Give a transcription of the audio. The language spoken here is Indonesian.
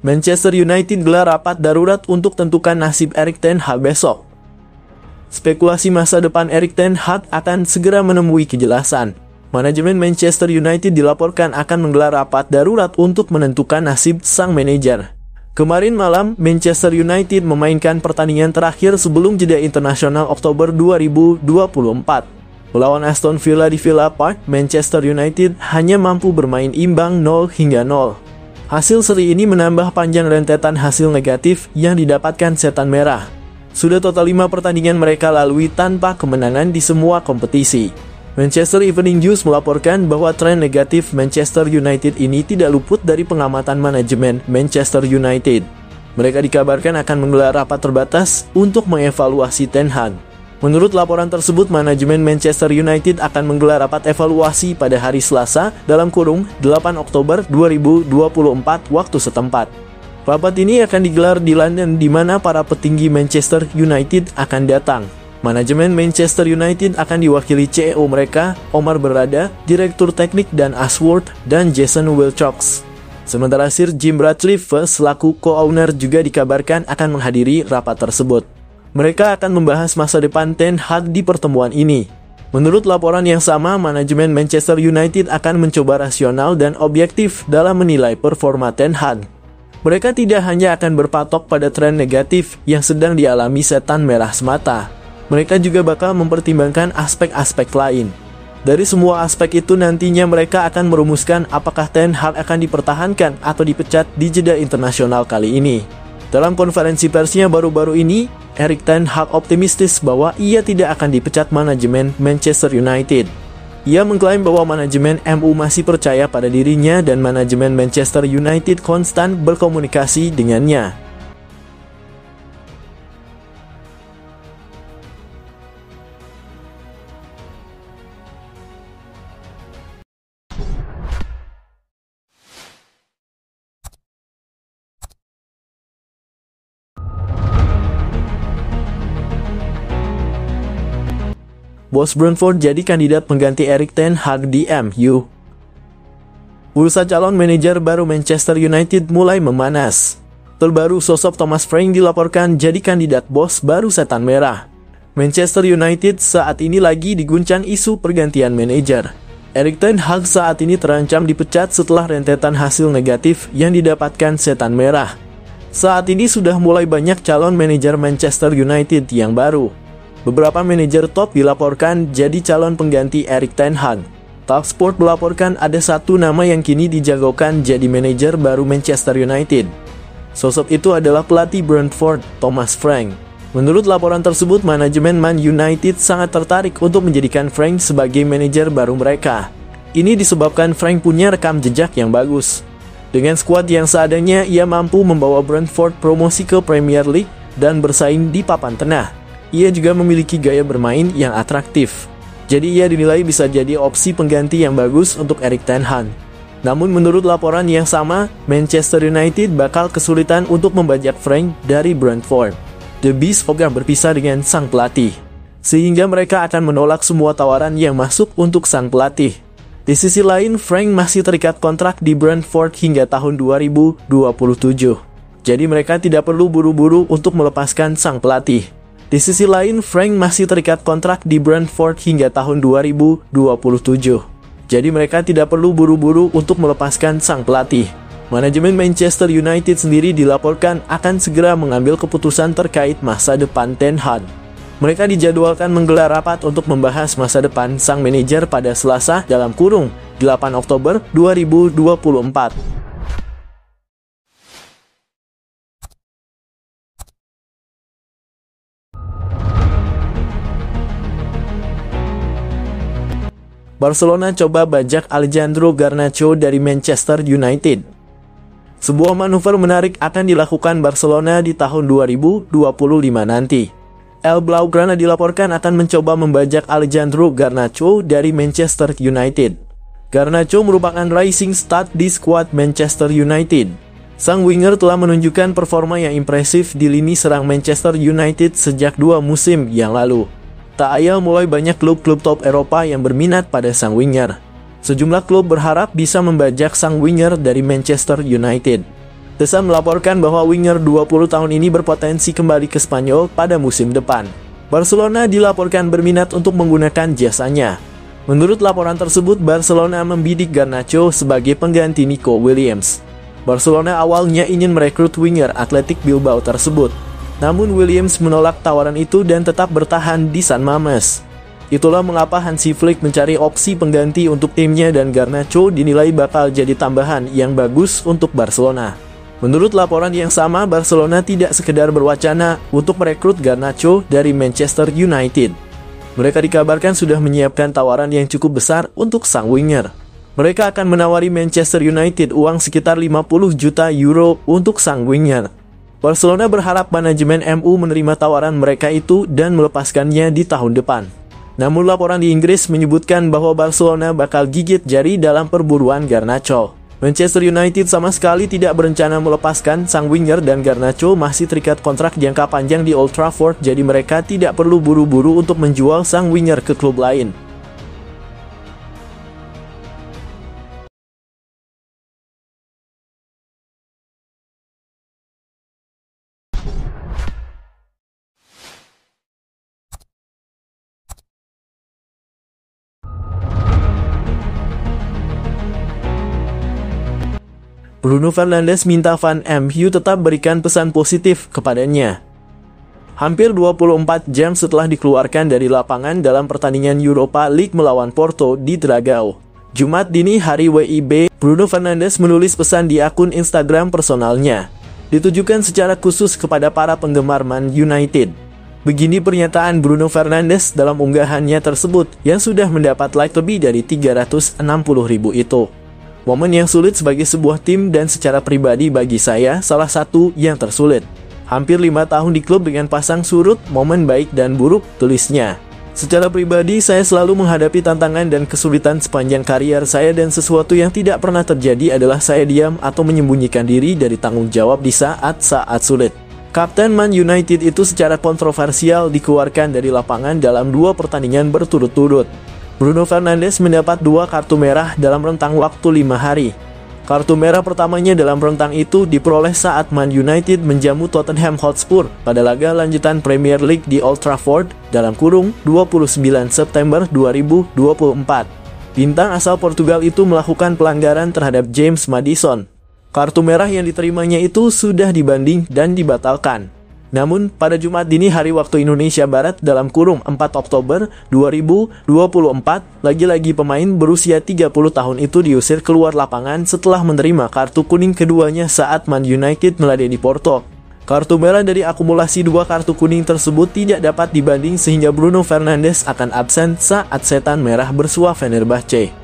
Manchester United gelar rapat darurat untuk tentukan nasib Erik ten Hag besok. Spekulasi masa depan Erik ten Hag akan segera menemui kejelasan. Manajemen Manchester United dilaporkan akan menggelar rapat darurat untuk menentukan nasib sang manajer. Kemarin malam, Manchester United memainkan pertandingan terakhir sebelum jeda internasional Oktober 2024. Melawan Aston Villa di Villa Park, Manchester United hanya mampu bermain imbang 0-0. Hasil seri ini menambah panjang rentetan hasil negatif yang didapatkan Setan Merah. Sudah total 5 pertandingan mereka lalui tanpa kemenangan di semua kompetisi. Manchester Evening News melaporkan bahwa tren negatif Manchester United ini tidak luput dari pengamatan manajemen Manchester United. Mereka dikabarkan akan menggelar rapat terbatas untuk mengevaluasi Ten Hag. Menurut laporan tersebut, manajemen Manchester United akan menggelar rapat evaluasi pada hari Selasa (8 Oktober 2024 waktu setempat. Rapat ini akan digelar di London di mana para petinggi Manchester United akan datang. Manajemen Manchester United akan diwakili CEO mereka, Omar Berrada, Direktur Teknik Dan Ashworth, dan Jason Wilcox. Sementara Sir Jim Ratcliffe selaku co-owner juga dikabarkan akan menghadiri rapat tersebut. Mereka akan membahas masa depan Ten Hag di pertemuan ini. Menurut laporan yang sama, manajemen Manchester United akan mencoba rasional dan objektif dalam menilai performa Ten Hag. Mereka tidak hanya akan berpatok pada tren negatif yang sedang dialami Setan Merah semata. Mereka juga bakal mempertimbangkan aspek-aspek lain. Dari semua aspek itu nantinya mereka akan merumuskan apakah Ten Hag akan dipertahankan atau dipecat di jeda internasional kali ini. Dalam konferensi persnya baru-baru ini, Erik ten Hag optimistis bahwa ia tidak akan dipecat manajemen Manchester United. Ia mengklaim bahwa manajemen MU masih percaya pada dirinya dan manajemen Manchester United konstan berkomunikasi dengannya. Bos Brentford jadi kandidat pengganti Erik ten Hag di MU. Bursa calon manajer baru Manchester United mulai memanas. Terbaru sosok Thomas Frank dilaporkan jadi kandidat bos baru Setan Merah. Manchester United saat ini lagi diguncang isu pergantian manajer. Erik ten Hag saat ini terancam dipecat setelah rentetan hasil negatif yang didapatkan Setan Merah. Saat ini sudah mulai banyak calon manajer Manchester United yang baru. Beberapa manajer top dilaporkan jadi calon pengganti Erik ten Hag. Talksport melaporkan ada satu nama yang kini dijagokan jadi manajer baru Manchester United. Sosok itu adalah pelatih Brentford, Thomas Frank. Menurut laporan tersebut, manajemen Man United sangat tertarik untuk menjadikan Frank sebagai manajer baru mereka. Ini disebabkan Frank punya rekam jejak yang bagus. Dengan skuad yang seadanya, ia mampu membawa Brentford promosi ke Premier League dan bersaing di papan tengah. Ia juga memiliki gaya bermain yang atraktif. Jadi ia dinilai bisa jadi opsi pengganti yang bagus untuk Erik ten Hag. Namun menurut laporan yang sama, Manchester United bakal kesulitan untuk membajak Frank dari Brentford. The Beast ogah berpisah dengan sang pelatih, sehingga mereka akan menolak semua tawaran yang masuk untuk sang pelatih. Di sisi lain, Frank masih terikat kontrak di Brentford hingga tahun 2027. Jadi mereka tidak perlu buru-buru untuk melepaskan sang pelatih. Di sisi lain, Frank masih terikat kontrak di Brentford hingga tahun 2027. Jadi mereka tidak perlu buru-buru untuk melepaskan sang pelatih. Manajemen Manchester United sendiri dilaporkan akan segera mengambil keputusan terkait masa depan Ten Hag. Mereka dijadwalkan menggelar rapat untuk membahas masa depan sang manajer pada Selasa (8 Oktober 2024). Barcelona coba bajak Alejandro Garnacho dari Manchester United. Sebuah manuver menarik akan dilakukan Barcelona di tahun 2025 nanti. El Blaugrana dilaporkan akan mencoba membajak Alejandro Garnacho dari Manchester United. Garnacho merupakan rising star di skuad Manchester United. Sang winger telah menunjukkan performa yang impresif di lini serang Manchester United sejak 2 musim yang lalu. Tak ayal mulai banyak klub-klub top Eropa yang berminat pada sang winger. Sejumlah klub berharap bisa membajak sang winger dari Manchester United. The Sun melaporkan bahwa winger 20 tahun ini berpotensi kembali ke Spanyol pada musim depan. Barcelona dilaporkan berminat untuk menggunakan jasanya. Menurut laporan tersebut, Barcelona membidik Garnacho sebagai pengganti Nico Williams. Barcelona awalnya ingin merekrut winger Athletic Bilbao tersebut. Namun Williams menolak tawaran itu dan tetap bertahan di San Mamés. Itulah mengapa Hansi Flick mencari opsi pengganti untuk timnya dan Garnacho dinilai bakal jadi tambahan yang bagus untuk Barcelona. Menurut laporan yang sama, Barcelona tidak sekedar berwacana untuk merekrut Garnacho dari Manchester United. Mereka dikabarkan sudah menyiapkan tawaran yang cukup besar untuk sang winger. Mereka akan menawari Manchester United uang sekitar 50 juta euro untuk sang winger. Barcelona berharap manajemen MU menerima tawaran mereka itu dan melepaskannya di tahun depan. Namun laporan di Inggris menyebutkan bahwa Barcelona bakal gigit jari dalam perburuan Garnacho. Manchester United sama sekali tidak berencana melepaskan sang winger dan Garnacho masih terikat kontrak jangka panjang di Old Trafford, jadi mereka tidak perlu buru-buru untuk menjual sang winger ke klub lain. Bruno Fernandes minta fan MU tetap berikan pesan positif kepadanya. Hampir 24 jam setelah dikeluarkan dari lapangan dalam pertandingan Europa League melawan Porto di Dragao, Jumat dini hari WIB, Bruno Fernandes menulis pesan di akun Instagram personalnya, ditujukan secara khusus kepada para penggemar Man United. Begini pernyataan Bruno Fernandes dalam unggahannya tersebut yang sudah mendapat like lebih dari 360.000 itu. Momen yang sulit sebagai sebuah tim dan secara pribadi bagi saya salah satu yang tersulit. Hampir 5 tahun di klub dengan pasang surut, momen baik dan buruk, tulisnya. Secara pribadi saya selalu menghadapi tantangan dan kesulitan sepanjang karier saya dan sesuatu yang tidak pernah terjadi adalah saya diam atau menyembunyikan diri dari tanggung jawab di saat-saat sulit. Kapten Man United itu secara kontroversial dikeluarkan dari lapangan dalam 2 pertandingan berturut-turut. Bruno Fernandes mendapat 2 kartu merah dalam rentang waktu 5 hari. Kartu merah pertamanya dalam rentang itu diperoleh saat Man United menjamu Tottenham Hotspur pada laga lanjutan Premier League di Old Trafford (29 September 2024). Bintang asal Portugal itu melakukan pelanggaran terhadap James Maddison. Kartu merah yang diterimanya itu sudah dibanding dan dibatalkan. Namun, pada Jumat dini hari waktu Indonesia Barat (4 Oktober 2024), lagi-lagi pemain berusia 30 tahun itu diusir keluar lapangan setelah menerima kartu kuning keduanya saat Man United meladeni Porto. Kartu merah dari akumulasi 2 kartu kuning tersebut tidak dapat dibanding sehingga Bruno Fernandes akan absen saat setan merah bersua Fenerbahce.